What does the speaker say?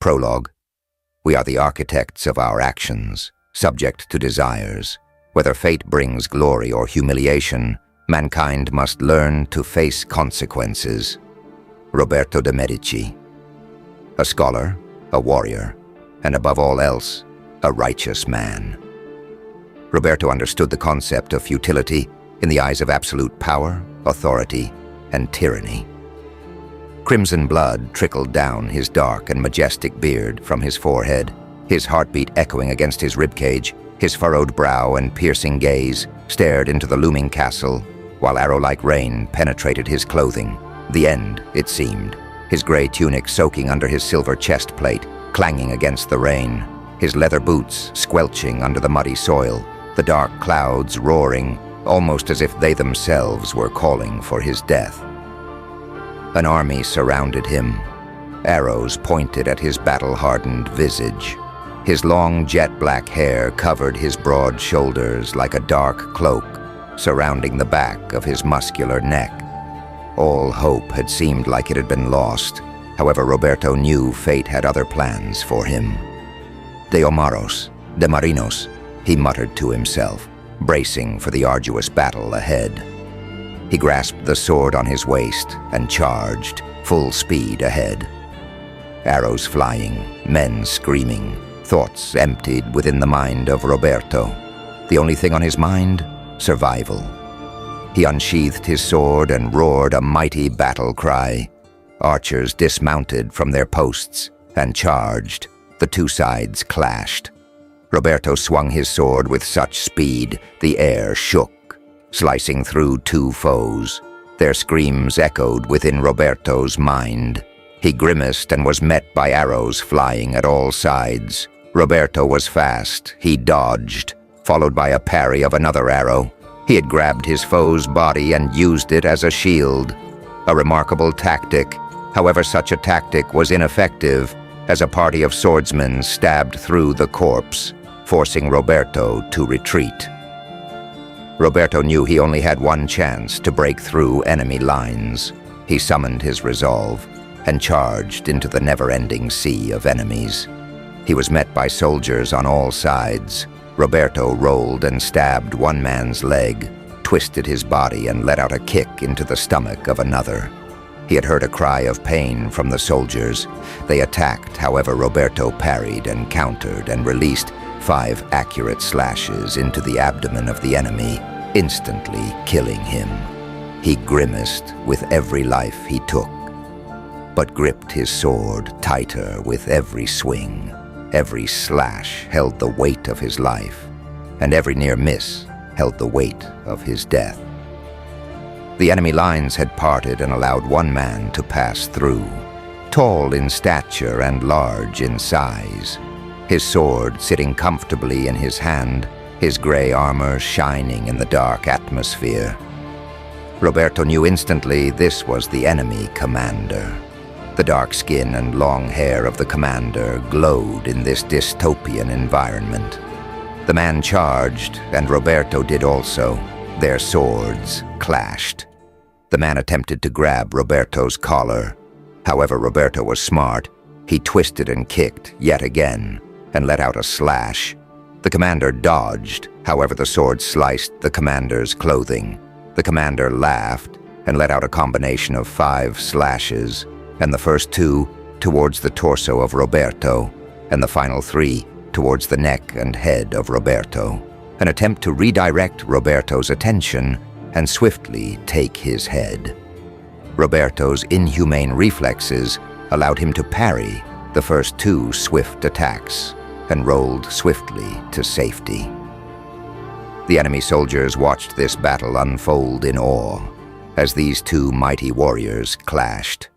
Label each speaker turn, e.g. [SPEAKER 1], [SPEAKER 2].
[SPEAKER 1] Prologue. We are the architects of our actions, subject to desires. Whether fate brings glory or humiliation, mankind must learn to face consequences. Roberto de Medici. A scholar, a warrior, and above all else, a righteous man. Roberto understood the concept of futility in the eyes of absolute power, authority, and tyranny. Crimson blood trickled down his dark and majestic beard from his forehead, his heartbeat echoing against his ribcage. His furrowed brow and piercing gaze stared into the looming castle, while arrow-like rain penetrated his clothing. The end, it seemed, his gray tunic soaking under his silver chest plate, clanging against the rain, his leather boots squelching under the muddy soil, the dark clouds roaring, almost as if they themselves were calling for his death. An army surrounded him, arrows pointed at his battle-hardened visage. His long jet-black hair covered his broad shoulders like a dark cloak, surrounding the back of his muscular neck. All hope had seemed like it had been lost. However, Roberto knew fate had other plans for him. De Omaros, de Marinos, he muttered to himself, bracing for the arduous battle ahead. He grasped the sword on his waist and charged, full speed ahead. Arrows flying, men screaming, thoughts emptied within the mind of Roberto. The only thing on his mind? Survival. He unsheathed his sword and roared a mighty battle cry. Archers dismounted from their posts and charged. The two sides clashed. Roberto swung his sword with such speed the air shook, slicing through two foes. Their screams echoed within Roberto's mind. He grimaced and was met by arrows flying at all sides. Roberto was fast. He dodged, followed by a parry of another arrow. He had grabbed his foe's body and used it as a shield. A remarkable tactic. However, such a tactic was ineffective as a party of swordsmen stabbed through the corpse, forcing Roberto to retreat. Roberto knew he only had one chance to break through enemy lines. He summoned his resolve and charged into the never-ending sea of enemies. He was met by soldiers on all sides. Roberto rolled and stabbed one man's leg, twisted his body and let out a kick into the stomach of another. He had heard a cry of pain from the soldiers. They attacked, however, Roberto parried and countered and released 5 accurate slashes into the abdomen of the enemy, instantly killing him. He grimaced with every life he took, but gripped his sword tighter with every swing. Every slash held the weight of his life, and every near miss held the weight of his death. The enemy lines had parted and allowed one man to pass through, tall in stature and large in size, his sword sitting comfortably in his hand, his gray armor shining in the dark atmosphere. Roberto knew instantly this was the enemy commander. The dark skin and long hair of the commander glowed in this dystopian environment. The man charged, and Roberto did also. Their swords clashed. The man attempted to grab Roberto's collar. However, Roberto was smart. He twisted and kicked yet again, and let out a slash. The commander dodged. However, the sword sliced the commander's clothing. The commander laughed and let out a combination of 5 slashes, and the first 2 towards the torso of Roberto, and the final 3 towards the neck and head of Roberto. An attempt to redirect Roberto's attention and swiftly take his head. Roberto's inhumane reflexes allowed him to parry the first 2 swift attacks and rolled swiftly to safety. The enemy soldiers watched this battle unfold in awe as these 2 mighty warriors clashed.